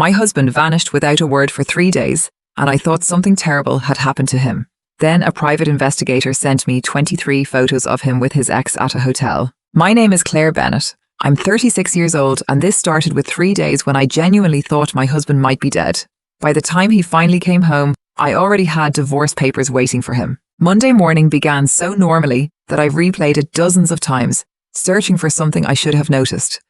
My husband vanished without a word for 3 days, and I thought something terrible had happened to him. Then a private investigator sent me 23 photos of him with his ex at a hotel. My name is Claire Bennett. I'm 36 years old, and this started with 3 days when I genuinely thought my husband might be dead. By the time he finally came home, I already had divorce papers waiting for him. Monday morning began so normally that I've replayed it dozens of times, searching for something I should have noticed.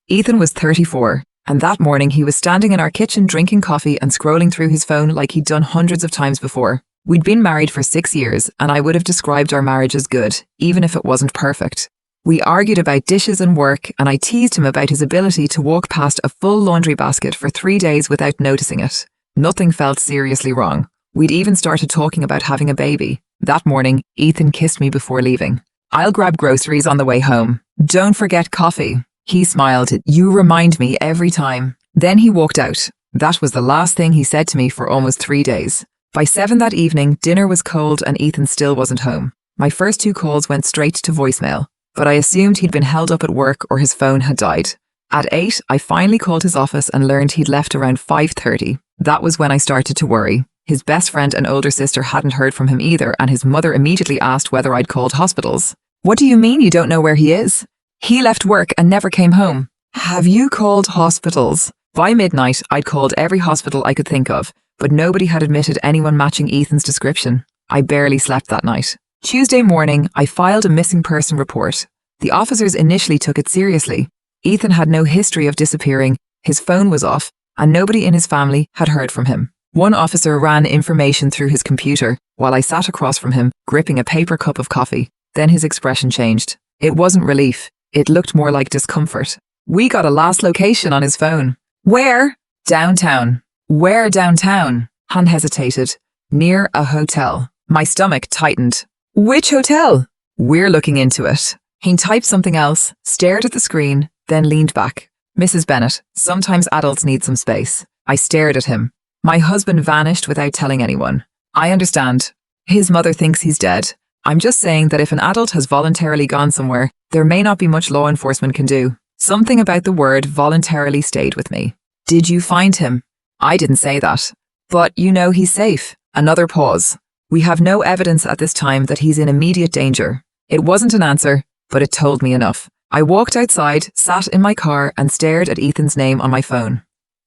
Ethan was 34, and that morning he was standing in our kitchen drinking coffee and scrolling through his phone like he'd done hundreds of times before. We'd been married for 6 years, and I would have described our marriage as good, even if it wasn't perfect. We argued about dishes and work, and I teased him about his ability to walk past a full laundry basket for 3 days without noticing it. Nothing felt seriously wrong. We'd even started talking about having a baby. That morning, Ethan kissed me before leaving. "I'll grab groceries on the way home. Don't forget coffee." He smiled. "You remind me every time." Then he walked out. That was the last thing he said to me for almost 3 days. By 7 that evening, dinner was cold and Ethan still wasn't home. My first 2 calls went straight to voicemail, but I assumed he'd been held up at work or his phone had died. At 8, I finally called his office and learned he'd left around 5:30. That was when I started to worry. His best friend and older sister hadn't heard from him either, and his mother immediately asked whether I'd called hospitals. "What do you mean you don't know where he is? He left work and never came home." "Have you called hospitals?" By midnight, I'd called every hospital I could think of, but nobody had admitted anyone matching Ethan's description. I barely slept that night. Tuesday morning, I filed a missing person report. The officers initially took it seriously. Ethan had no history of disappearing, his phone was off, and nobody in his family had heard from him. One officer ran information through his computer while I sat across from him, gripping a paper cup of coffee. Then his expression changed. It wasn't relief. It looked more like discomfort. "We got a last location on his phone." "Where?" "Downtown." "Where downtown?" Han hesitated. "Near a hotel." My stomach tightened. "Which hotel?" "We're looking into it." He typed something else, stared at the screen, then leaned back. "Mrs. Bennett, sometimes adults need some space." I stared at him. "My husband vanished without telling anyone. I understand. His mother thinks he's dead. I'm just saying that if an adult has voluntarily gone somewhere, there may not be much law enforcement can do." Something about the word voluntarily stayed with me. "Did you find him?" "I didn't say that. But you know he's safe." Another pause. "We have no evidence at this time that he's in immediate danger." It wasn't an answer, but it told me enough. I walked outside, sat in my car, and stared at Ethan's name on my phone.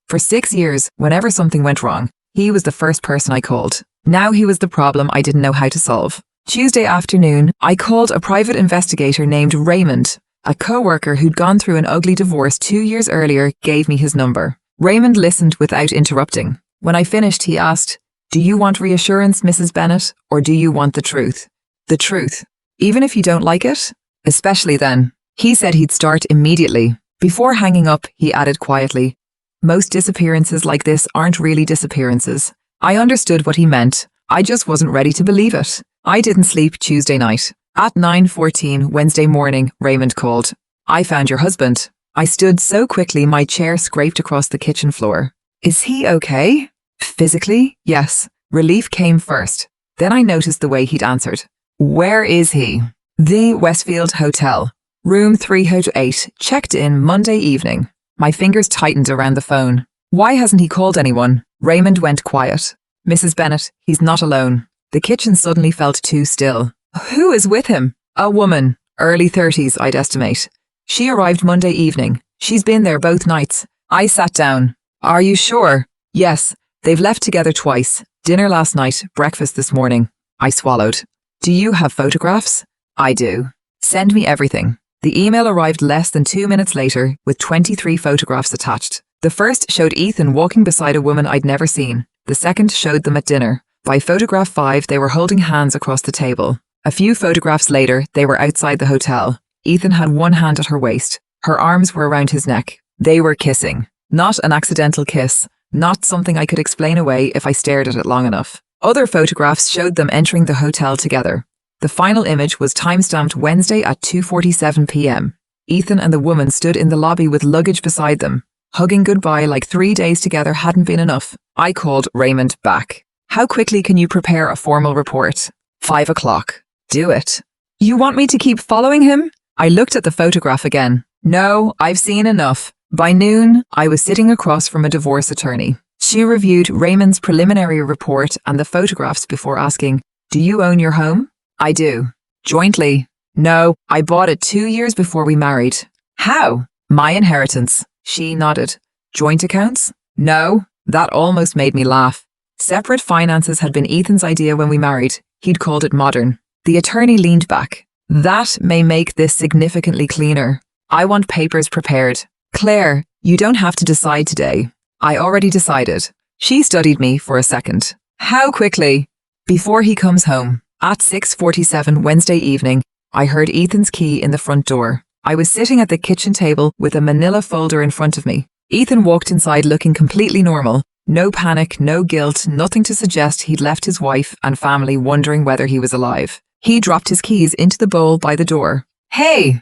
For 6 years, whenever something went wrong, he was the first person I called. Now he was the problem I didn't know how to solve. Tuesday afternoon, I called a private investigator named Raymond. A co-worker who'd gone through an ugly divorce 2 years earlier gave me his number. Raymond listened without interrupting. When I finished, he asked, "Do you want reassurance, Mrs. Bennett, or do you want the truth?" "The truth. Even if you don't like it?" "Especially then." He said he'd start immediately. Before hanging up, he added quietly, "Most disappearances like this aren't really disappearances." I understood what he meant. I just wasn't ready to believe it. I didn't sleep Tuesday night. At 9:14 Wednesday morning, Raymond called. "I found your husband." I stood so quickly my chair scraped across the kitchen floor. "Is he okay?" "Physically, yes." Relief came first. Then I noticed the way he'd answered. "Where is he?" "The Westfield Hotel. Room 308, checked in Monday evening." My fingers tightened around the phone. "Why hasn't he called anyone?" Raymond went quiet. "Mrs. Bennett, he's not alone." The kitchen suddenly felt too still. "Who is with him?" "A woman. Early 30s, I'd estimate. She arrived Monday evening. She's been there both nights." I sat down. "Are you sure?" "Yes. They've left together twice. Dinner last night, breakfast this morning." I swallowed. "Do you have photographs?" "I do." "Send me everything." The email arrived less than 2 minutes later, with 23 photographs attached. The first showed Ethan walking beside a woman I'd never seen. The second showed them at dinner. By photograph 5, they were holding hands across the table. A few photographs later, they were outside the hotel. Ethan had one hand at her waist. Her arms were around his neck. They were kissing. Not an accidental kiss. Not something I could explain away if I stared at it long enough. Other photographs showed them entering the hotel together. The final image was time-stamped Wednesday at 2:47 p.m. Ethan and the woman stood in the lobby with luggage beside them, hugging goodbye like 3 days together hadn't been enough. I called Raymond back. "How quickly can you prepare a formal report?" 5 o'clock. "Do it." "You want me to keep following him?" I looked at the photograph again. "No, I've seen enough. By noon, I was sitting across from a divorce attorney. She reviewed Raymond's preliminary report and the photographs before asking, "Do you own your home?" "I do." "Jointly?" "No, I bought it 2 years before we married." "How?" "My inheritance." She nodded. "Joint accounts?" "No." That almost made me laugh. Separate finances had been Ethan's idea when we married. He'd called it modern. The attorney leaned back. "That may make this significantly cleaner. I want papers prepared." "Claire, you don't have to decide today." "I already decided." She studied me for a second. "How quickly?" "Before he comes home." At 6:47 Wednesday evening, I heard Ethan's key in the front door. I was sitting at the kitchen table with a manila folder in front of me. Ethan walked inside looking completely normal. No panic, no guilt, nothing to suggest he'd left his wife and family wondering whether he was alive. He dropped his keys into the bowl by the door. Hey!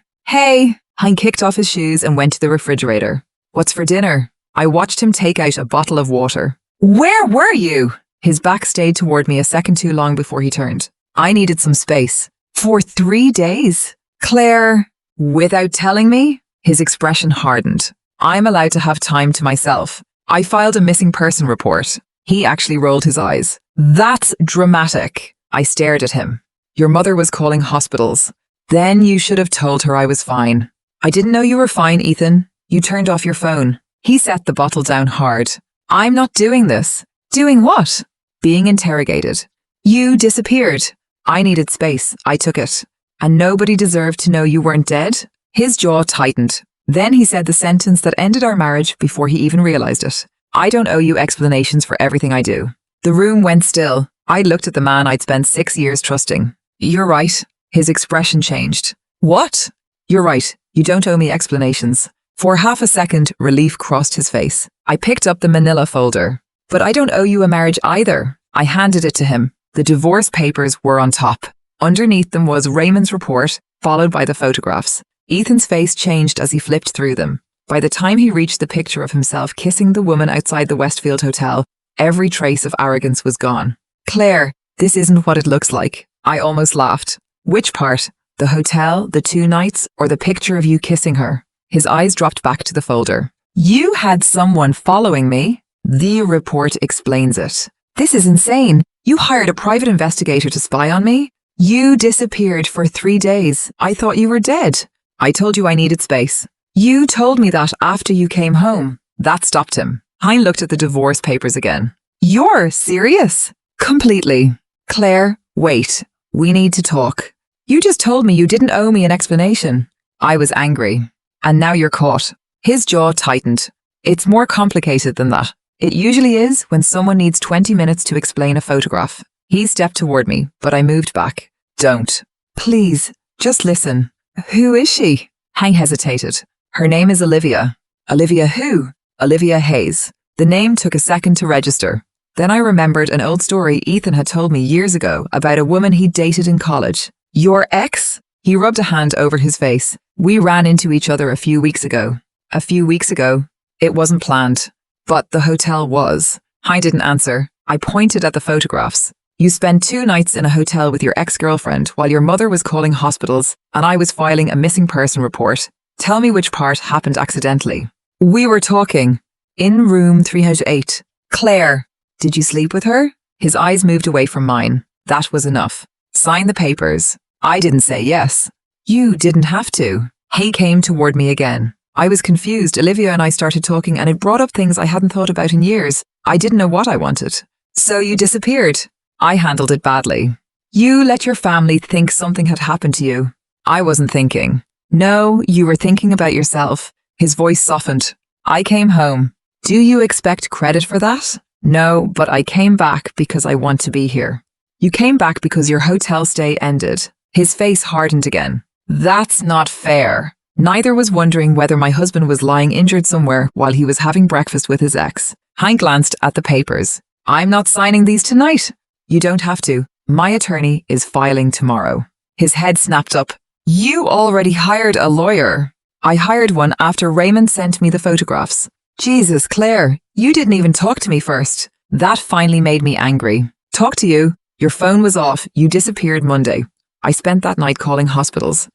Hein kicked off his shoes and went to the refrigerator. "What's for dinner?" I watched him take out a bottle of water. "Where were you?" His back stayed toward me a second too long before he turned. "I needed some space." "For 3 days?" "Claire, without telling me?" His expression hardened. "I'm allowed to have time to myself. I filed a missing person report." He actually rolled his eyes. "That's dramatic." I stared at him. "Your mother was calling hospitals." "Then you should have told her I was fine." "I didn't know you were fine, Ethan. You turned off your phone." He set the bottle down hard. "I'm not doing this." "Doing what?" "Being interrogated." "You disappeared." "I needed space. I took it." "And nobody deserved to know you weren't dead?" His jaw tightened. Then he said the sentence that ended our marriage before he even realized it. "I don't owe you explanations for everything I do." The room went still. I looked at the man I'd spent 6 years trusting. "You're right." His expression changed. "What?" "You're right. You don't owe me explanations." For half a second, relief crossed his face. I picked up the manila folder. "But I don't owe you a marriage either." I handed it to him. The divorce papers were on top. Underneath them was Raymond's report, followed by the photographs. Ethan's face changed as he flipped through them. By the time he reached the picture of himself kissing the woman outside the Westfield Hotel, every trace of arrogance was gone. "Claire, this isn't what it looks like." I almost laughed. "Which part? The hotel, the 2 nights, or the picture of you kissing her?" His eyes dropped back to the folder. "You had someone following me?" "The report explains it." "This is insane. You hired a private investigator to spy on me?" "You disappeared for 3 days. I thought you were dead." "I told you I needed space." "You told me that after you came home." That stopped him. Hein looked at the divorce papers again. "You're serious?" "Completely." "Claire, wait. We need to talk. You just told me you didn't owe me an explanation." I was angry. "And now you're caught." His jaw tightened. "It's more complicated than that. It usually is when someone needs 20 minutes to explain a photograph." He stepped toward me, but I moved back. "Don't. Please, just listen." "Who is she?" Hein hesitated. "Her name is Olivia." "Olivia who?" "Olivia Hayes." The name took a second to register. Then I remembered an old story Ethan had told me years ago about a woman he'd dated in college. "Your ex?" He rubbed a hand over his face. "We ran into each other a few weeks ago." "A few weeks ago?" "It wasn't planned." "But the hotel was." Hein didn't answer. I pointed at the photographs. "You spent 2 nights in a hotel with your ex-girlfriend while your mother was calling hospitals and I was filing a missing person report. Tell me which part happened accidentally." "We were talking. In room 308. "Claire, did you sleep with her?" His eyes moved away from mine. That was enough. "Sign the papers." I didn't say yes. "You didn't have to." He came toward me again. I was confused. Olivia and I started talking and it brought up things I hadn't thought about in years. I didn't know what I wanted. "So you disappeared." I handled it badly. "You let your family think something had happened to you." I wasn't thinking. "No, you were thinking about yourself." His voice softened. "I came home. Do you expect credit for that?" "No, but I came back because I want to be here." "You came back because your hotel stay ended." His face hardened again. "That's not fair." Neither was wondering whether my husband was lying injured somewhere while he was having breakfast with his ex. Hein glanced at the papers. "I'm not signing these tonight." "You don't have to. My attorney is filing tomorrow." His head snapped up. "You already hired a lawyer." "I hired one after Raymond sent me the photographs." "Jesus, Claire, you didn't even talk to me first." That finally made me angry. "Talk to you? Your phone was off. You disappeared Monday. I spent that night calling hospitals.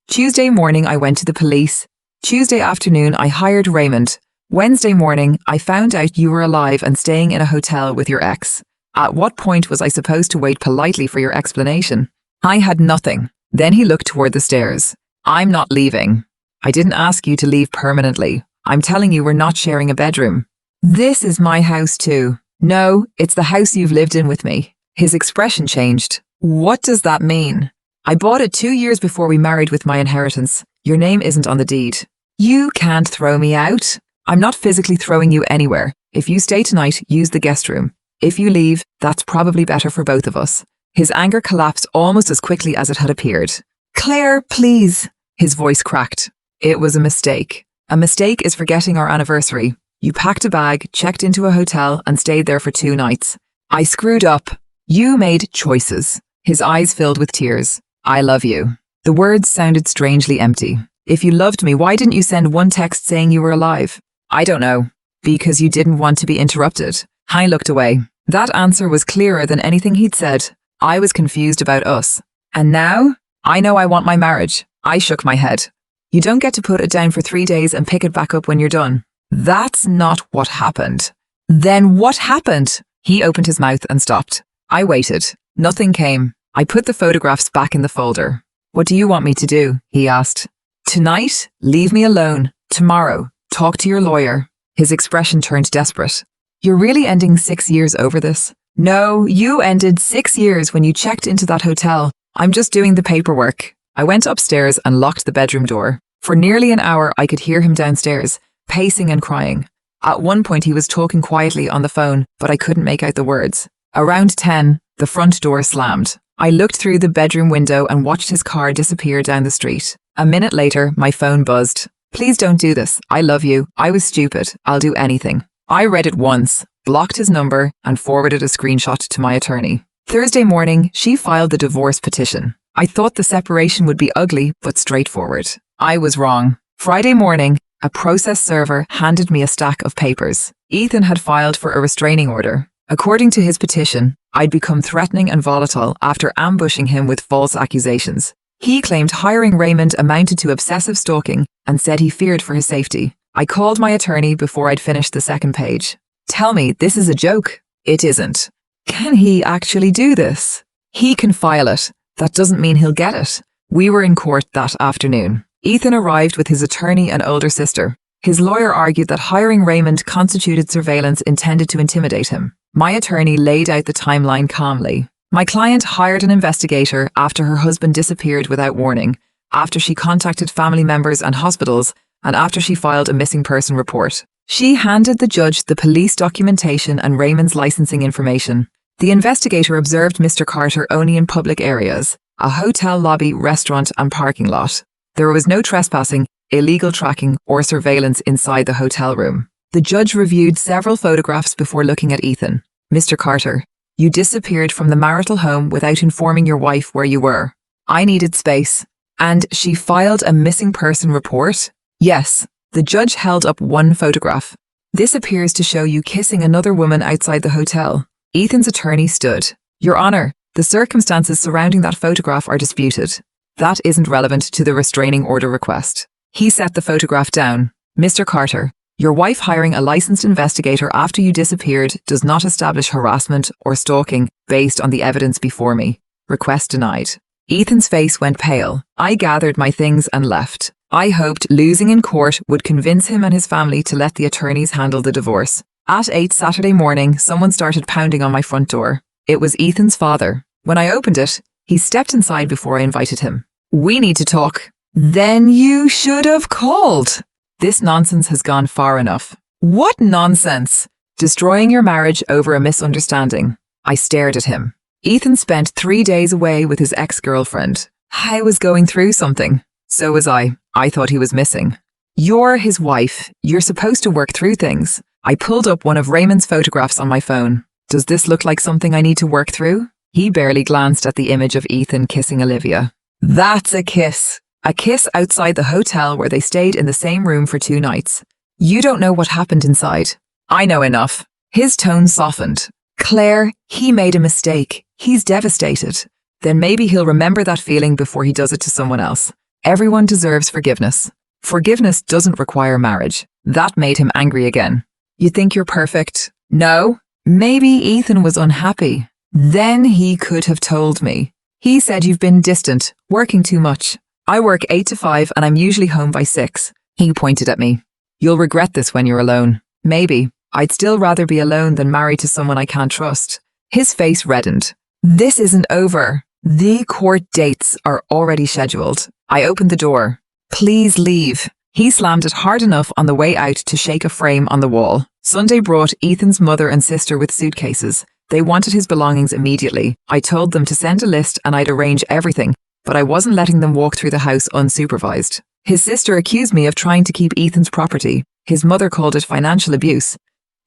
Tuesday morning I went to the police. Tuesday afternoon, I hired Raymond. Wednesday morning, I found out you were alive and staying in a hotel with your ex. At what point was I supposed to wait politely for your explanation? I had nothing. Then he looked toward the stairs. I'm not leaving. I didn't ask you to leave permanently. I'm telling you we're not sharing a bedroom. This is my house too. No, it's the house you've lived in with me. His expression changed. What does that mean? I bought it 2 years before we married with my inheritance. Your name isn't on the deed. You can't throw me out. I'm not physically throwing you anywhere. If you stay tonight, use the guest room. If you leave, that's probably better for both of us. His anger collapsed almost as quickly as it had appeared. Claire, please. His voice cracked. It was a mistake. A mistake is forgetting our anniversary. You packed a bag, checked into a hotel, and stayed there for 2 nights. I screwed up. You made choices. His eyes filled with tears. I love you. The words sounded strangely empty. If you loved me, why didn't you send one text saying you were alive? I don't know. Because you didn't want to be interrupted. I looked away. That answer was clearer than anything he'd said. I was confused about us. And now? I know I want my marriage. I shook my head. You don't get to put it down for 3 days and pick it back up when you're done. That's not what happened. Then what happened? He opened his mouth and stopped. I waited. Nothing came. I put the photographs back in the folder. What do you want me to do? He asked. Tonight, leave me alone. Tomorrow, talk to your lawyer. His expression turned desperate. You're really ending 6 years over this? No, you ended 6 years when you checked into that hotel. I'm just doing the paperwork. I went upstairs and locked the bedroom door. For nearly an hour, I could hear him downstairs, pacing and crying. At one point, he was talking quietly on the phone, but I couldn't make out the words. Around 10, the front door slammed. I looked through the bedroom window and watched his car disappear down the street. A minute later, my phone buzzed. Please don't do this. I love you. I was stupid. I'll do anything. I read it once, blocked his number, and forwarded a screenshot to my attorney. Thursday morning, she filed the divorce petition. I thought the separation would be ugly, but straightforward. I was wrong. Friday morning, a process server handed me a stack of papers. Ethan had filed for a restraining order. According to his petition, I'd become threatening and volatile after ambushing him with false accusations. He claimed hiring Raymond amounted to obsessive stalking and said he feared for his safety. I called my attorney before I'd finished the second page. Tell me, this is a joke. It isn't. Can he actually do this? He can file it. That doesn't mean he'll get it. We were in court that afternoon. Ethan arrived with his attorney and older sister. His lawyer argued that hiring Raymond constituted surveillance intended to intimidate him. My attorney laid out the timeline calmly. My client hired an investigator after her husband disappeared without warning, after she contacted family members and hospitals, and after she filed a missing person report. She handed the judge the police documentation and Raymond's licensing information. The investigator observed Mr. Carter only in public areas, a hotel lobby, restaurant, and parking lot. There was no trespassing, illegal tracking, or surveillance inside the hotel room. The judge reviewed several photographs before looking at Ethan. Mr. Carter, you disappeared from the marital home without informing your wife where you were. I needed space. And she filed a missing person report? Yes. The judge held up one photograph. This appears to show you kissing another woman outside the hotel. Ethan's attorney stood. Your Honor, the circumstances surrounding that photograph are disputed. That isn't relevant to the restraining order request. He set the photograph down. Mr. Carter, your wife hiring a licensed investigator after you disappeared does not establish harassment or stalking based on the evidence before me. Request denied. Ethan's face went pale. I gathered my things and left. I hoped losing in court would convince him and his family to let the attorneys handle the divorce. At 8 Saturday morning, someone started pounding on my front door. It was Ethan's father. When I opened it, he stepped inside before I invited him. We need to talk. Then you should have called. This nonsense has gone far enough. What nonsense? Destroying your marriage over a misunderstanding. I stared at him. Ethan spent 3 days away with his ex-girlfriend. I was going through something. So was I. I thought he was missing. You're his wife. You're supposed to work through things. I pulled up one of Raymond's photographs on my phone. Does this look like something I need to work through? He barely glanced at the image of Ethan kissing Olivia. That's a kiss. A kiss outside the hotel where they stayed in the same room for 2 nights. You don't know what happened inside. I know enough. His tone softened. Claire, he made a mistake. He's devastated. Then maybe he'll remember that feeling before he does it to someone else. Everyone deserves forgiveness. Forgiveness doesn't require marriage. That made him angry again. You think you're perfect? No. Maybe Ethan was unhappy. Then he could have told me. He said you've been distant, working too much. I work 8 to 5 and I'm usually home by 6. He pointed at me. You'll regret this when you're alone. Maybe. I'd still rather be alone than married to someone I can't trust. His face reddened. This isn't over. The court dates are already scheduled. I opened the door. Please leave. He slammed it hard enough on the way out to shake a frame on the wall. Sunday brought Ethan's mother and sister with suitcases. They wanted his belongings immediately. I told them to send a list and I'd arrange everything, but I wasn't letting them walk through the house unsupervised. His sister accused me of trying to keep Ethan's property. His mother called it financial abuse.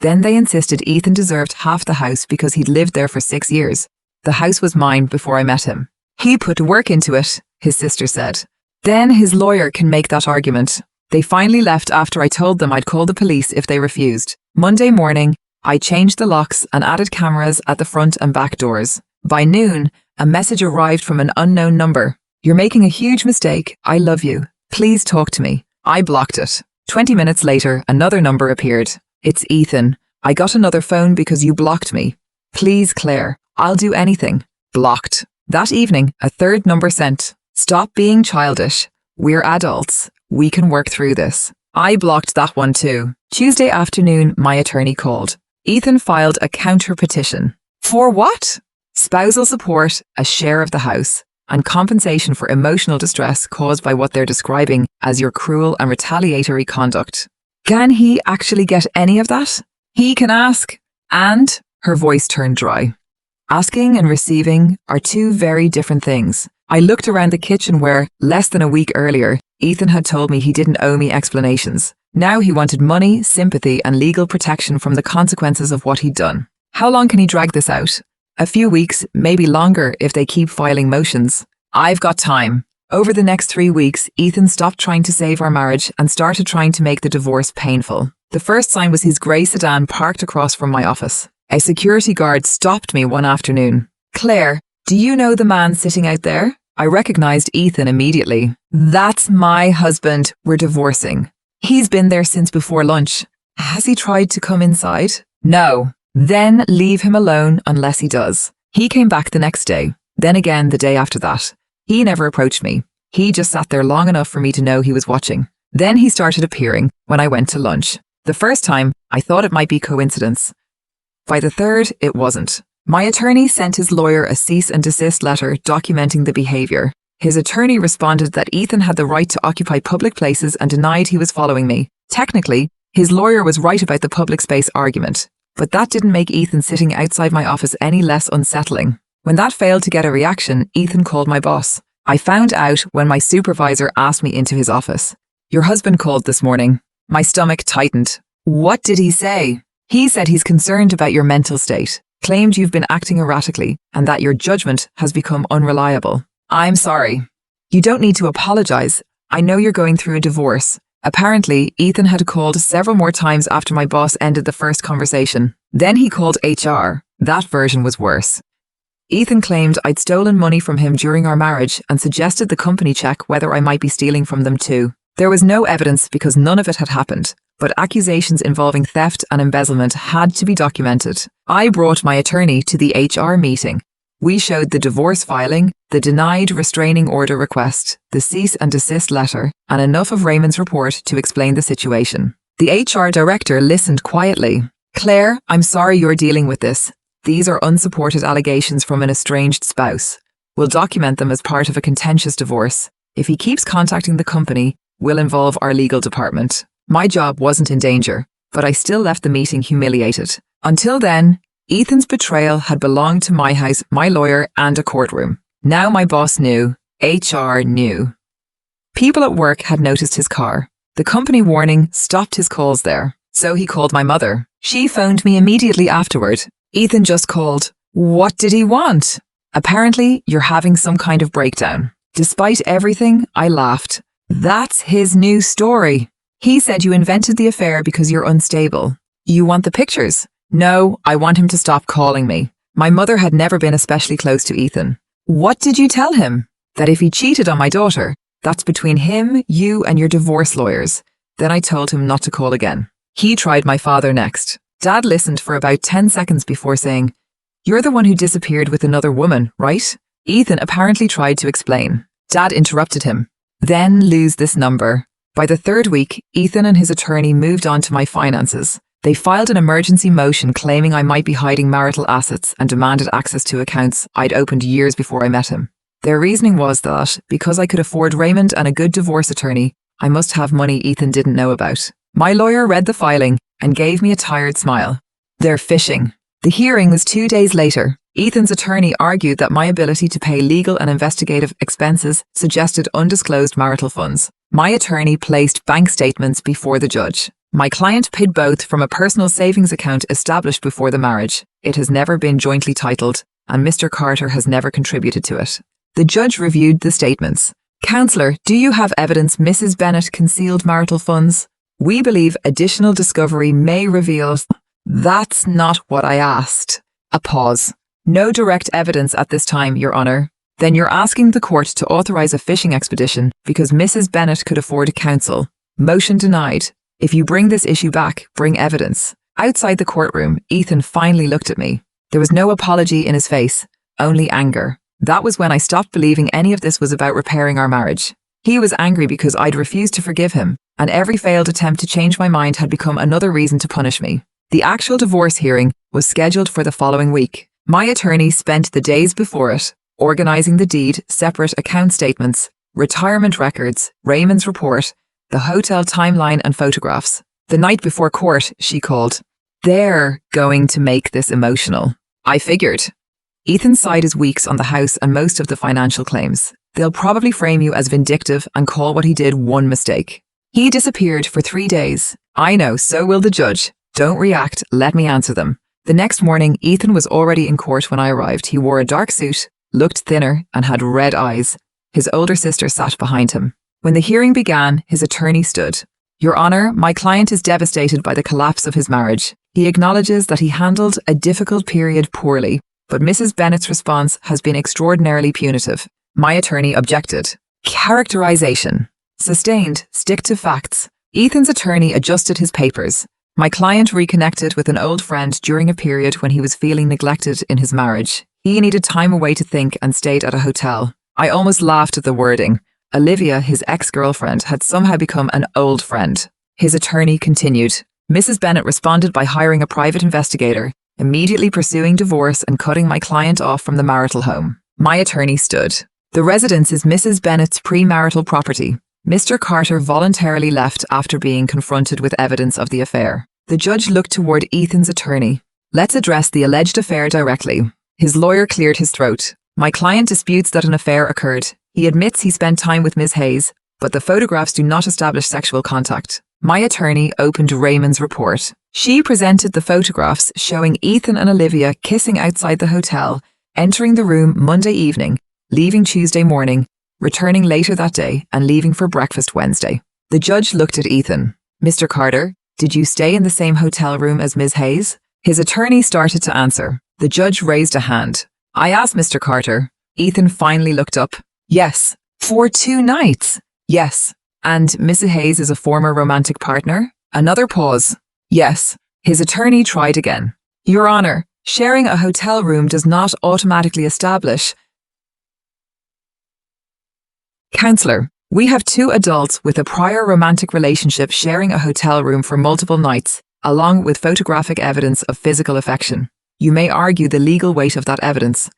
Then they insisted Ethan deserved half the house because he'd lived there for 6 years. The house was mine before I met him. He put work into it, his sister said. Then his lawyer can make that argument. They finally left after I told them I'd call the police if they refused. Monday morning, I changed the locks and added cameras at the front and back doors. By noon, a message arrived from an unknown number. You're making a huge mistake. I love you. Please talk to me. I blocked it. 20 minutes later, another number appeared. It's Ethan. I got another phone because you blocked me. Please, Claire. I'll do anything. Blocked. That evening, a third number sent. Stop being childish. We're adults. We can work through this. I blocked that one too. Tuesday afternoon, my attorney called. Ethan filed a counter petition. For what? Spousal support, a share of the house, and compensation for emotional distress caused by what they're describing as your cruel and retaliatory conduct. Can he actually get any of that? He can ask. And her voice turned dry. Asking and receiving are two very different things. I looked around the kitchen where, less than a week earlier, Ethan had told me he didn't owe me explanations. Now he wanted money, sympathy, and legal protection from the consequences of what he'd done. How long can he drag this out? A few weeks, maybe longer if they keep filing motions. I've got time. Over the next 3 weeks, Ethan stopped trying to save our marriage and started trying to make the divorce painful. The first sign was his grey sedan parked across from my office. A security guard stopped me one afternoon. Claire, do you know the man sitting out there? I recognized Ethan immediately. That's my husband. We're divorcing. He's been there since before lunch. Has he tried to come inside? No. Then leave him alone unless he does. He came back the next day. Then again the day after that. He never approached me. He just sat there long enough for me to know he was watching. Then he started appearing when I went to lunch. The first time, I thought it might be coincidence. By the third, it wasn't. My attorney sent his lawyer a cease and desist letter documenting the behavior. His attorney responded that Ethan had the right to occupy public places and denied he was following me. Technically, his lawyer was right about the public space argument, but that didn't make Ethan sitting outside my office any less unsettling. When that failed to get a reaction, Ethan called my boss. I found out when my supervisor asked me into his office. Your husband called this morning. My stomach tightened. What did he say? He said he's concerned about your mental state, claimed you've been acting erratically, and that your judgment has become unreliable. I'm sorry. You don't need to apologize. I know you're going through a divorce. Apparently, Ethan had called several more times after my boss ended the first conversation. Then he called HR. That version was worse. Ethan claimed I'd stolen money from him during our marriage and suggested the company check whether I might be stealing from them too. There was no evidence because none of it had happened, but accusations involving theft and embezzlement had to be documented. I brought my attorney to the HR meeting. We showed the divorce filing, the denied restraining order request, the cease and desist letter, and enough of Raymond's report to explain the situation. The HR director listened quietly. Claire, I'm sorry you're dealing with this. These are unsupported allegations from an estranged spouse. We'll document them as part of a contentious divorce. If he keeps contacting the company, we'll involve our legal department. My job wasn't in danger, but I still left the meeting humiliated. Until then, Ethan's betrayal had belonged to my house, my lawyer, and a courtroom. Now my boss knew. HR knew. People at work had noticed his car. The company warning stopped his calls there, so he called my mother. She phoned me immediately afterward. Ethan just called. What did he want? Apparently, you're having some kind of breakdown. Despite everything, I laughed. That's his new story. He said you invented the affair because you're unstable. You want the pictures? No, I want him to stop calling me. My mother had never been especially close to Ethan. What did you tell him? That if he cheated on my daughter, That's between him, you, and your divorce lawyers. Then I told him not to call again. He tried my father next. Dad listened for about 10 seconds before saying, "You're the one who disappeared with another woman, right?" Ethan apparently tried to explain. Dad interrupted him. "Then lose this number." By the third week, Ethan and his attorney moved on to my finances. They filed an emergency motion claiming I might be hiding marital assets and demanded access to accounts I'd opened years before I met him. Their reasoning was that, because I could afford Raymond and a good divorce attorney, I must have money Ethan didn't know about. My lawyer read the filing and gave me a tired smile. They're fishing. The hearing was 2 days later. Ethan's attorney argued that my ability to pay legal and investigative expenses suggested undisclosed marital funds. My attorney placed bank statements before the judge. My client paid both from a personal savings account established before the marriage. It has never been jointly titled, and Mr. Carter has never contributed to it. The judge reviewed the statements. "Counselor, do you have evidence Mrs. Bennett concealed marital funds? We believe additional discovery may reveal..." "That's not what I asked." A pause. "No direct evidence at this time, Your Honour." "Then you're asking the court to authorise a fishing expedition because Mrs. Bennett could afford counsel." Motion denied. "If you bring this issue back, bring evidence." Outside the courtroom, Ethan finally looked at me. There was no apology in his face, only anger. That was when I stopped believing any of this was about repairing our marriage. He was angry because I'd refused to forgive him, and every failed attempt to change my mind had become another reason to punish me. The actual divorce hearing was scheduled for the following week. My attorney spent the days before it organising the deed, separate account statements, retirement records, Raymond's report, the hotel timeline and photographs. The night before court, she called. "They're going to make this emotional." I figured. Ethan's side is weeks on the house and most of the financial claims. They'll probably frame you as vindictive and call what he did one mistake. He disappeared for 3 days. I know, so will the judge. Don't react, let me answer them. The next morning, Ethan was already in court when I arrived. He wore a dark suit, looked thinner, and had red eyes. His older sister sat behind him. When the hearing began, his attorney stood. "Your Honour, my client is devastated by the collapse of his marriage. He acknowledges that he handled a difficult period poorly, but Mrs. Bennett's response has been extraordinarily punitive." My attorney objected. "Characterization. Sustained. Stick to facts." Ethan's attorney adjusted his papers. My client reconnected with an old friend during a period when he was feeling neglected in his marriage. He needed time away to think and stayed at a hotel. I almost laughed at the wording. Olivia, his ex-girlfriend, had somehow become an old friend. His attorney continued. Mrs. Bennett responded by hiring a private investigator, immediately pursuing divorce and cutting my client off from the marital home. My attorney stood. "The residence is Mrs. Bennett's premarital property. Mr. Carter voluntarily left after being confronted with evidence of the affair." The judge looked toward Ethan's attorney. "Let's address the alleged affair directly." His lawyer cleared his throat. "My client disputes that an affair occurred. He admits he spent time with Ms. Hayes, but the photographs do not establish sexual contact." My attorney opened Raymond's report. She presented the photographs showing Ethan and Olivia kissing outside the hotel, entering the room Monday evening, leaving Tuesday morning, returning later that day, and leaving for breakfast Wednesday. The judge looked at Ethan. "Mr. Carter, did you stay in the same hotel room as Ms. Hayes?" His attorney started to answer. The judge raised a hand. "I asked Mr. Carter." Ethan finally looked up. "Yes." "For 2 nights?" "Yes." "And Mrs. Hayes is a former romantic partner?" Another pause. "Yes." His attorney tried again. "Your Honour, sharing a hotel room does not automatically establish..." "Counselor, we have 2 adults with a prior romantic relationship sharing a hotel room for multiple nights, along with photographic evidence of physical affection. You may argue the legal weight of that evidence.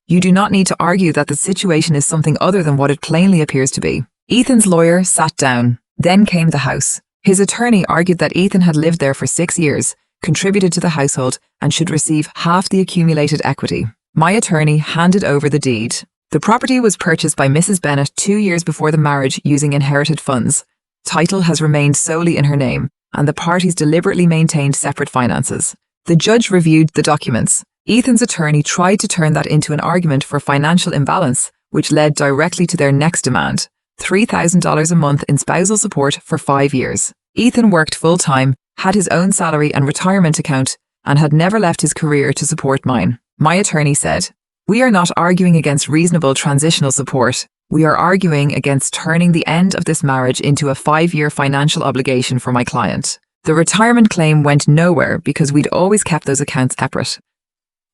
You do not need to argue that the situation is something other than what it plainly appears to be." Ethan's lawyer sat down. Then came the house. His attorney argued that Ethan had lived there for 6 years, contributed to the household, and should receive half the accumulated equity. My attorney handed over the deed. The property was purchased by Mrs. Bennett 2 years before the marriage using inherited funds. Title has remained solely in her name, and the parties deliberately maintained separate finances. The judge reviewed the documents. Ethan's attorney tried to turn that into an argument for financial imbalance, which led directly to their next demand. $3,000 a month in spousal support for 5 years. Ethan worked full-time, had his own salary and retirement account, and had never left his career to support mine. My attorney said, "We are not arguing against reasonable transitional support. We are arguing against turning the end of this marriage into a 5-year financial obligation for my client. The retirement claim went nowhere because we'd always kept those accounts separate.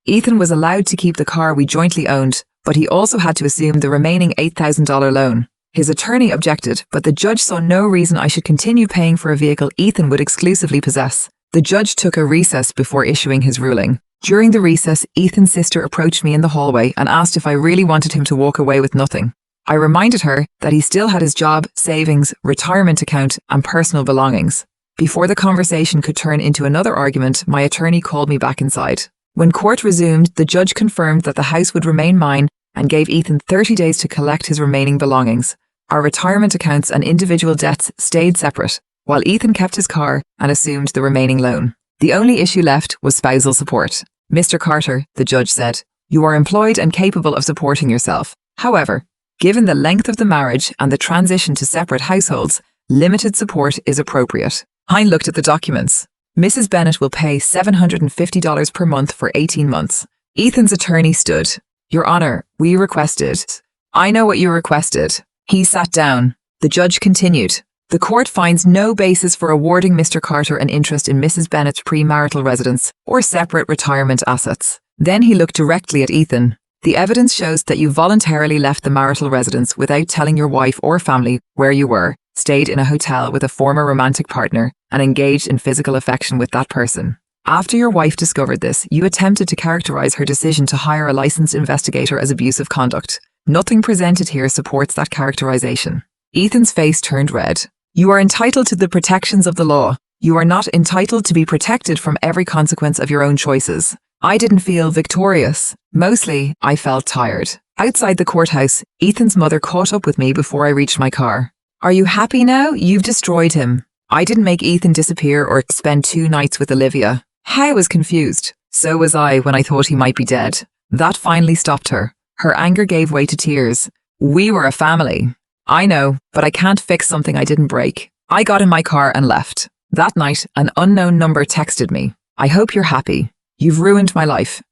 Ethan was allowed to keep the car we jointly owned, but he also had to assume the remaining $8,000 loan. His attorney objected, but the judge saw no reason I should continue paying for a vehicle Ethan would exclusively possess. The judge took a recess before issuing his ruling. During the recess, Ethan's sister approached me in the hallway and asked if I really wanted him to walk away with nothing. I reminded her that he still had his job, savings, retirement account, and personal belongings. Before the conversation could turn into another argument, my attorney called me back inside. When court resumed, the judge confirmed that the house would remain mine and gave Ethan 30 days to collect his remaining belongings. Our retirement accounts and individual debts stayed separate, while Ethan kept his car and assumed the remaining loan. The only issue left was spousal support. Mr. Carter, the judge said, you are employed and capable of supporting yourself. However, given the length of the marriage and the transition to separate households, limited support is appropriate. I looked at the documents. Mrs. Bennett will pay $750 per month for 18 months. Ethan's attorney stood. Your Honor, we requested. I know what you requested. He sat down. The judge continued. The court finds no basis for awarding Mr. Carter an interest in Mrs. Bennett's premarital residence or separate retirement assets. Then he looked directly at Ethan. The evidence shows that you voluntarily left the marital residence without telling your wife or family where you were, stayed in a hotel with a former romantic partner, and engaged in physical affection with that person. After your wife discovered this, you attempted to characterize her decision to hire a licensed investigator as abusive conduct. Nothing presented here supports that characterization. Ethan's face turned red. You are entitled to the protections of the law. You are not entitled to be protected from every consequence of your own choices. I didn't feel victorious. Mostly, I felt tired. Outside the courthouse, Ethan's mother caught up with me before I reached my car. Are you happy now? You've destroyed him. I didn't make Ethan disappear or spend 2 nights with Olivia. I was confused. So was I when I thought he might be dead. That finally stopped her. Her anger gave way to tears. We were a family. I know, but I can't fix something I didn't break. I got in my car and left. That night, an unknown number texted me. I hope you're happy. You've ruined my life.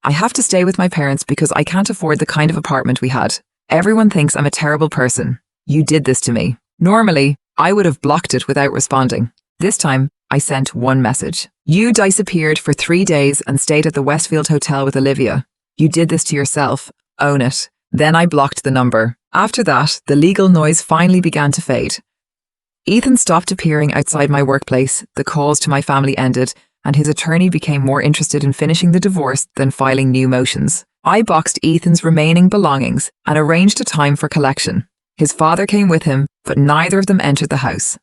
I have to stay with my parents because I can't afford the kind of apartment we had. Everyone thinks I'm a terrible person. You did this to me. Normally, I would have blocked it without responding. This time, I sent one message. You disappeared for 3 days and stayed at the Westfield Hotel with Olivia. You did this to yourself. Own it. Then I blocked the number. After that, the legal noise finally began to fade. Ethan stopped appearing outside my workplace, the calls to my family ended, and his attorney became more interested in finishing the divorce than filing new motions. I boxed Ethan's remaining belongings and arranged a time for collection. His father came with him, but neither of them entered the house.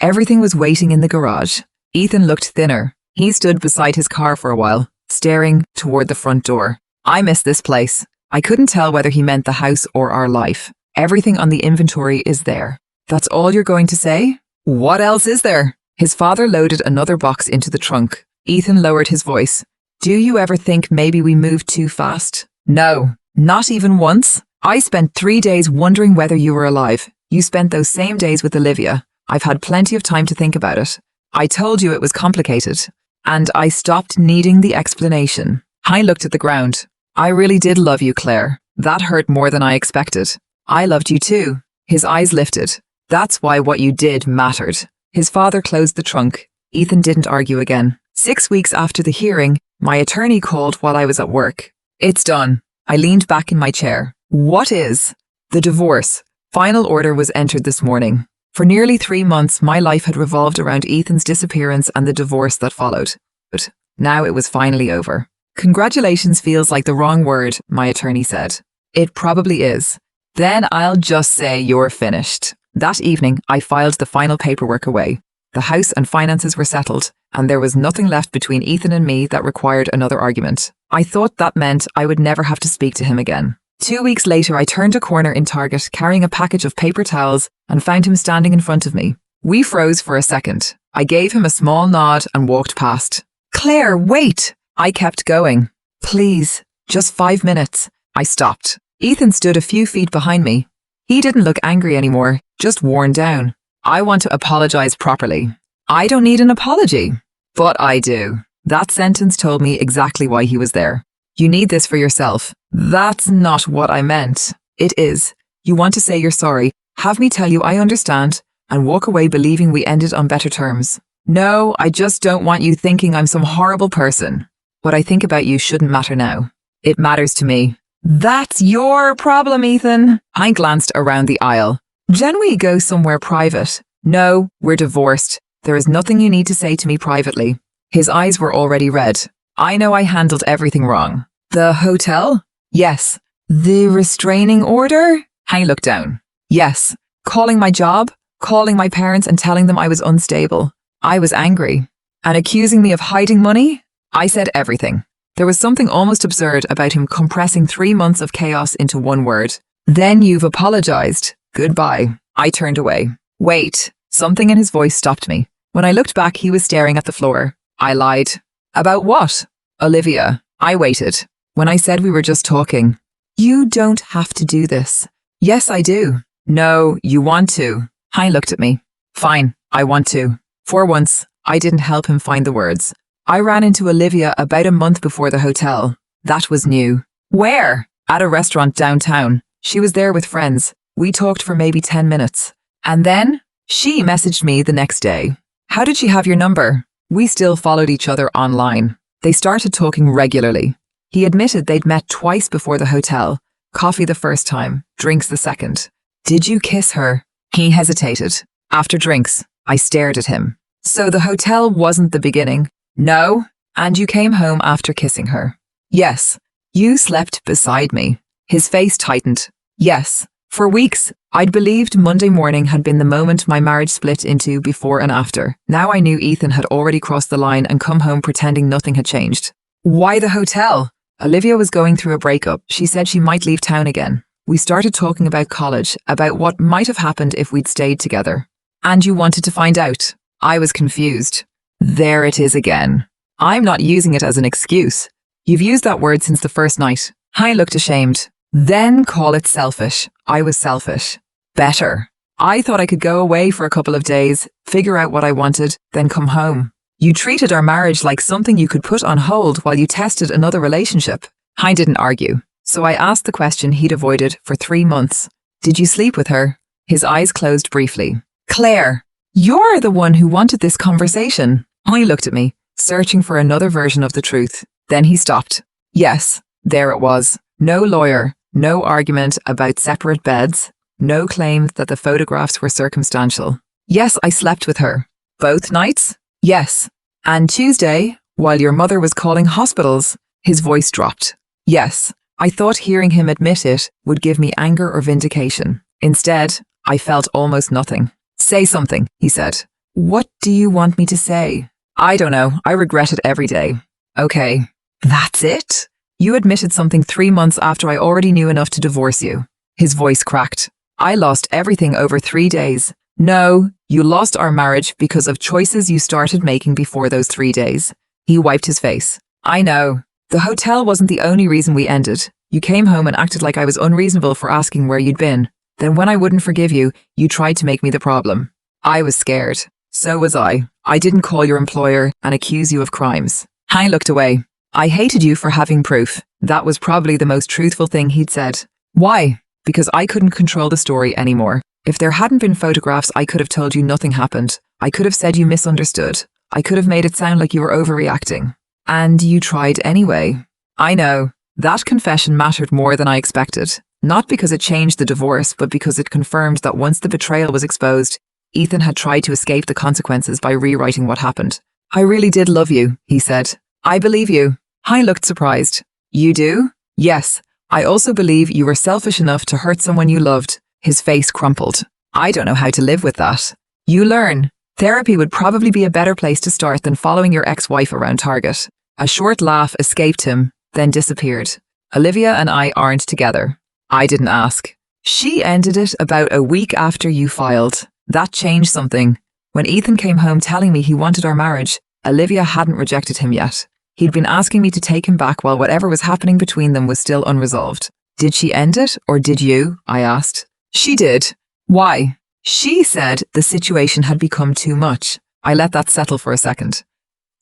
Everything was waiting in the garage. Ethan looked thinner. He stood beside his car for a while, staring toward the front door. I miss this place. I couldn't tell whether he meant the house or our life. Everything on the inventory is there. That's all you're going to say? What else is there? His father loaded another box into the trunk. Ethan lowered his voice. Do you ever think maybe we moved too fast? No, not even once. I spent 3 days wondering whether you were alive. You spent those same days with Olivia. I've had plenty of time to think about it. I told you it was complicated. And I stopped needing the explanation. I looked at the ground. I really did love you, Claire. That hurt more than I expected. I loved you too. His eyes lifted. That's why what you did mattered. His father closed the trunk. Ethan didn't argue again. 6 weeks after the hearing, my attorney called while I was at work. It's done. I leaned back in my chair. What is? The divorce. Final order was entered this morning. For nearly 3 months, my life had revolved around Ethan's disappearance and the divorce that followed. But now it was finally over. Congratulations feels like the wrong word, my attorney said. It probably is. Then I'll just say you're finished. That evening, I filed the final paperwork away. The house and finances were settled, and there was nothing left between Ethan and me that required another argument. I thought that meant I would never have to speak to him again. 2 weeks later, I turned a corner in Target carrying a package of paper towels and found him standing in front of me. We froze for a second. I gave him a small nod and walked past. Claire, wait! I kept going. Please, just 5 minutes. I stopped. Ethan stood a few feet behind me. He didn't look angry anymore, just worn down. I want to apologize properly. I don't need an apology. But I do. That sentence told me exactly why he was there. You need this for yourself. That's not what I meant. It is. You want to say you're sorry, have me tell you I understand, and walk away believing we ended on better terms. No, I just don't want you thinking I'm some horrible person. What I think about you shouldn't matter now. It matters to me. That's your problem, Ethan. I glanced around the aisle. Can we go somewhere private? No, we're divorced. There is nothing you need to say to me privately. His eyes were already red. I know I handled everything wrong. The hotel? Yes. The restraining order? I looked down. Yes. Calling my job, calling my parents and telling them I was unstable. I was angry. And accusing me of hiding money? I said everything. There was something almost absurd about him compressing 3 months of chaos into one word. Then you've apologized. Goodbye. I turned away. Wait. Something in his voice stopped me. When I looked back, he was staring at the floor. I lied. About what? Olivia. I waited. When I said we were just talking. You don't have to do this. Yes, I do. No, you want to. He looked at me. Fine, I want to. For once, I didn't help him find the words. I ran into Olivia about a month before the hotel. That was new. Where? At a restaurant downtown. She was there with friends. We talked for maybe 10 minutes. And then, she messaged me the next day. How did she have your number? We still followed each other online. They started talking regularly. He admitted they'd met twice before the hotel. Coffee the first time, drinks the second. Did you kiss her? He hesitated. After drinks, I stared at him. So the hotel wasn't the beginning? No. And you came home after kissing her? Yes. You slept beside me. His face tightened. Yes. For weeks, I'd believed Monday morning had been the moment my marriage split into before and after. Now I knew Ethan had already crossed the line and come home pretending nothing had changed. Why the hotel? Olivia was going through a breakup. She said she might leave town again. We started talking about college, about what might have happened if we'd stayed together. And you wanted to find out. I was confused. There it is again. I'm not using it as an excuse. You've used that word since the first night. I looked ashamed. Then call it selfish. I was selfish. Better. I thought I could go away for a couple of days, figure out what I wanted, then come home. You treated our marriage like something you could put on hold while you tested another relationship. I didn't argue, so I asked the question he'd avoided for 3 months. Did you sleep with her? His eyes closed briefly. Claire, you're the one who wanted this conversation. He looked at me, searching for another version of the truth. Then he stopped. Yes, there it was. No lawyer, no argument about separate beds, no claim that the photographs were circumstantial. Yes, I slept with her. Both nights? Yes. And Tuesday, while your mother was calling hospitals, his voice dropped. Yes. I thought hearing him admit it would give me anger or vindication. Instead, I felt almost nothing. Say something, he said. What do you want me to say? I don't know. I regret it every day. Okay. That's it? You admitted something 3 months after I already knew enough to divorce you. His voice cracked. I lost everything over 3 days. No, you lost our marriage because of choices you started making before those 3 days. He wiped his face. I know. The hotel wasn't the only reason we ended. You came home and acted like I was unreasonable for asking where you'd been. Then when I wouldn't forgive you, you tried to make me the problem. I was scared. So was I. I didn't call your employer and accuse you of crimes. I looked away. I hated you for having proof. That was probably the most truthful thing he'd said. Why? Because I couldn't control the story anymore. If there hadn't been photographs, I could have told you nothing happened. I could have said you misunderstood. I could have made it sound like you were overreacting. And you tried anyway. I know. That confession mattered more than I expected. Not because it changed the divorce, but because it confirmed that once the betrayal was exposed, Ethan had tried to escape the consequences by rewriting what happened. I really did love you, he said. I believe you. I looked surprised. You do? Yes. I also believe you were selfish enough to hurt someone you loved. His face crumpled. I don't know how to live with that. You learn. Therapy would probably be a better place to start than following your ex-wife around Target. A short laugh escaped him, then disappeared. Olivia and I aren't together. I didn't ask. She ended it about a week after you filed. That changed something. When Ethan came home telling me he wanted our marriage, Olivia hadn't rejected him yet. He'd been asking me to take him back while whatever was happening between them was still unresolved. Did she end it, or did you? I asked. She did. Why? She said the situation had become too much. I let that settle for a second.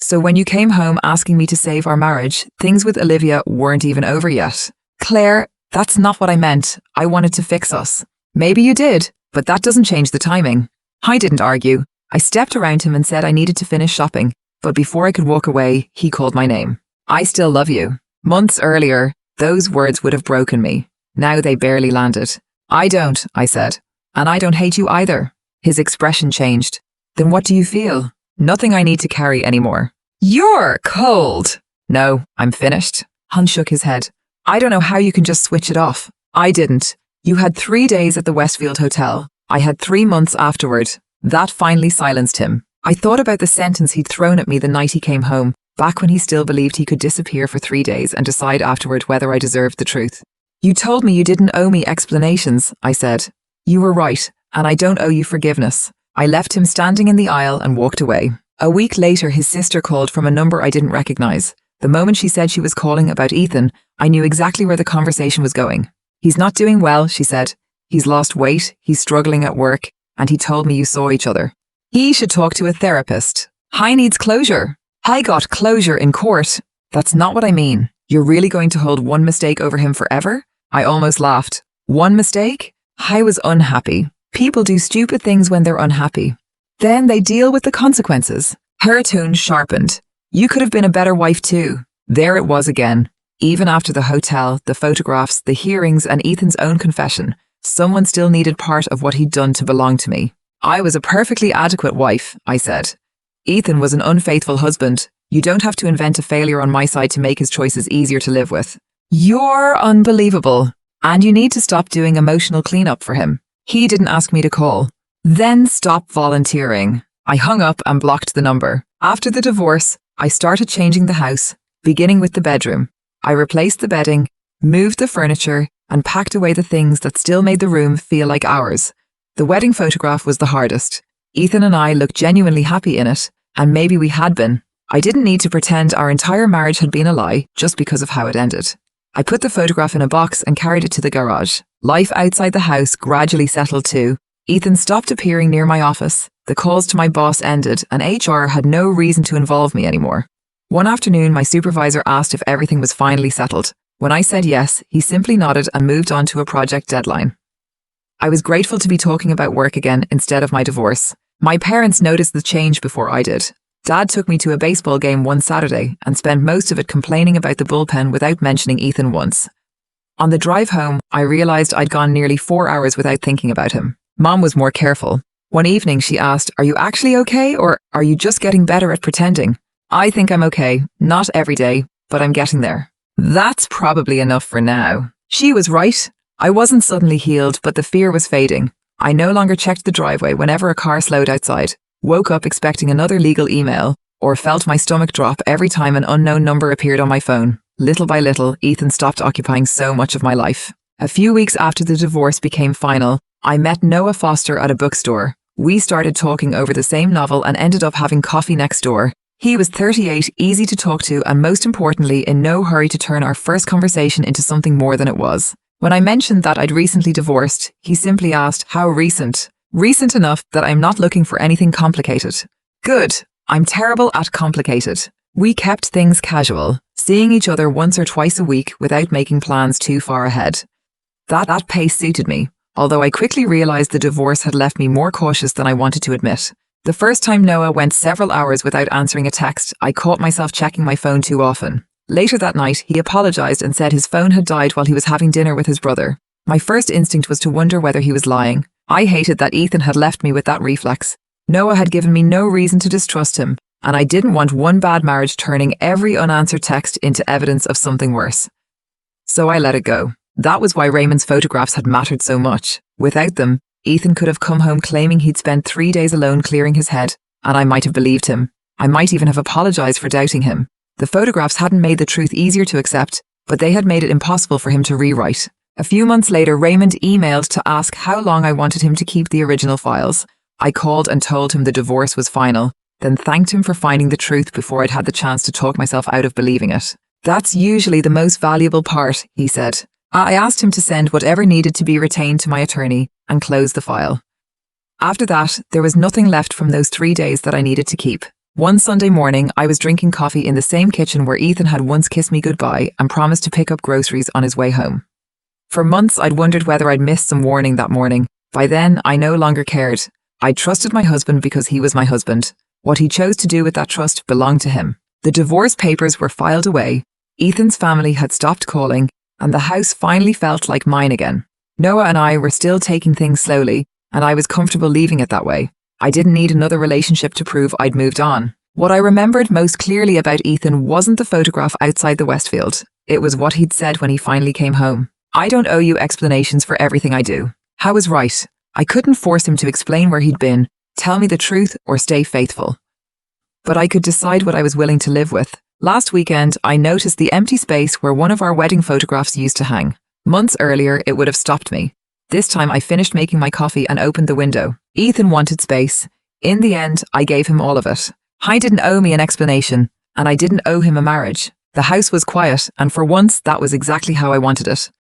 So when you came home asking me to save our marriage, things with Olivia weren't even over yet. Claire, that's not what I meant. I wanted to fix us. Maybe you did, but that doesn't change the timing. I didn't argue. I stepped around him and said I needed to finish shopping, but before I could walk away, he called my name. I still love you. Months earlier, those words would have broken me. Now they barely landed. I don't, I said. And I don't hate you either. His expression changed. Then what do you feel? Nothing I need to carry anymore. You're cold. No, I'm finished. Hun shook his head. I don't know how you can just switch it off. I didn't. You had 3 days at the Westfield Hotel. I had 3 months afterward. That finally silenced him. I thought about the sentence he'd thrown at me the night he came home, back when he still believed he could disappear for 3 days and decide afterward whether I deserved the truth. You told me you didn't owe me explanations, I said. You were right, and I don't owe you forgiveness. I left him standing in the aisle and walked away. A week later, his sister called from a number I didn't recognize. The moment she said she was calling about Ethan, I knew exactly where the conversation was going. He's not doing well, she said. He's lost weight, he's struggling at work, and he told me you saw each other. He should talk to a therapist. I needs closure. I got closure in court. That's not what I mean. You're really going to hold one mistake over him forever? I almost laughed. One mistake? I was unhappy. People do stupid things when they're unhappy. Then they deal with the consequences. Her tone sharpened. You could have been a better wife too. There it was again. Even after the hotel, the photographs, the hearings, and Ethan's own confession, someone still needed part of what he'd done to belong to me. I was a perfectly adequate wife, I said. Ethan was an unfaithful husband. You don't have to invent a failure on my side to make his choices easier to live with. You're unbelievable. And you need to stop doing emotional cleanup for him. He didn't ask me to call. Then stop volunteering. I hung up and blocked the number. After the divorce, I started changing the house, beginning with the bedroom. I replaced the bedding, moved the furniture, and packed away the things that still made the room feel like ours. The wedding photograph was the hardest. Ethan and I looked genuinely happy in it, and maybe we had been. I didn't need to pretend our entire marriage had been a lie just because of how it ended. I put the photograph in a box and carried it to the garage. Life outside the house gradually settled too. Ethan stopped appearing near my office. The calls to my boss ended, and HR had no reason to involve me anymore. One afternoon, my supervisor asked if everything was finally settled. When I said yes, he simply nodded and moved on to a project deadline. I was grateful to be talking about work again instead of my divorce. My parents noticed the change before I did. Dad took me to a baseball game one Saturday and spent most of it complaining about the bullpen without mentioning Ethan once. On the drive home, I realized I'd gone nearly 4 hours without thinking about him. Mom was more careful. One evening she asked, "Are you actually okay, or are you just getting better at pretending?" I think I'm okay, not every day, but I'm getting there. That's probably enough for now. She was right. I wasn't suddenly healed, but the fear was fading. I no longer checked the driveway whenever a car slowed outside, woke up expecting another legal email, or felt my stomach drop every time an unknown number appeared on my phone. Little by little, Ethan stopped occupying so much of my life. A few weeks after the divorce became final, I met Noah Foster at a bookstore. We started talking over the same novel and ended up having coffee next door. He was 38, easy to talk to, and most importantly, in no hurry to turn our first conversation into something more than it was. When I mentioned that I'd recently divorced, he simply asked, "How recent?" Recent enough that I'm not looking for anything complicated. Good. I'm terrible at complicated. We kept things casual, seeing each other once or twice a week without making plans too far ahead. That pace suited me, although I quickly realized the divorce had left me more cautious than I wanted to admit. The first time Noah went several hours without answering a text, I caught myself checking my phone too often. Later that night, he apologized and said his phone had died while he was having dinner with his brother. My first instinct was to wonder whether he was lying. I hated that Ethan had left me with that reflex. Noah had given me no reason to distrust him, and I didn't want one bad marriage turning every unanswered text into evidence of something worse. So I let it go. That was why Raymond's photographs had mattered so much. Without them, Ethan could have come home claiming he'd spent 3 days alone clearing his head, and I might have believed him. I might even have apologized for doubting him. The photographs hadn't made the truth easier to accept, but they had made it impossible for him to rewrite. A few months later, Raymond emailed to ask how long I wanted him to keep the original files. I called and told him the divorce was final, then thanked him for finding the truth before I'd had the chance to talk myself out of believing it. "That's usually the most valuable part," he said. I asked him to send whatever needed to be retained to my attorney and close the file. After that, there was nothing left from those 3 days that I needed to keep. One Sunday morning, I was drinking coffee in the same kitchen where Ethan had once kissed me goodbye and promised to pick up groceries on his way home. For months, I'd wondered whether I'd missed some warning that morning. By then, I no longer cared. I trusted my husband because he was my husband. What he chose to do with that trust belonged to him. The divorce papers were filed away. Ethan's family had stopped calling, and the house finally felt like mine again. Noah and I were still taking things slowly, and I was comfortable leaving it that way. I didn't need another relationship to prove I'd moved on. What I remembered most clearly about Ethan wasn't the photograph outside the Westfield. It was what he'd said when he finally came home. I don't owe you explanations for everything I do. How was right? I couldn't force him to explain where he'd been, tell me the truth, or stay faithful. But I could decide what I was willing to live with. Last weekend, I noticed the empty space where one of our wedding photographs used to hang. Months earlier, it would have stopped me. This time, I finished making my coffee and opened the window. Ethan wanted space. In the end, I gave him all of it. He didn't owe me an explanation, and I didn't owe him a marriage. The house was quiet, and for once, that was exactly how I wanted it.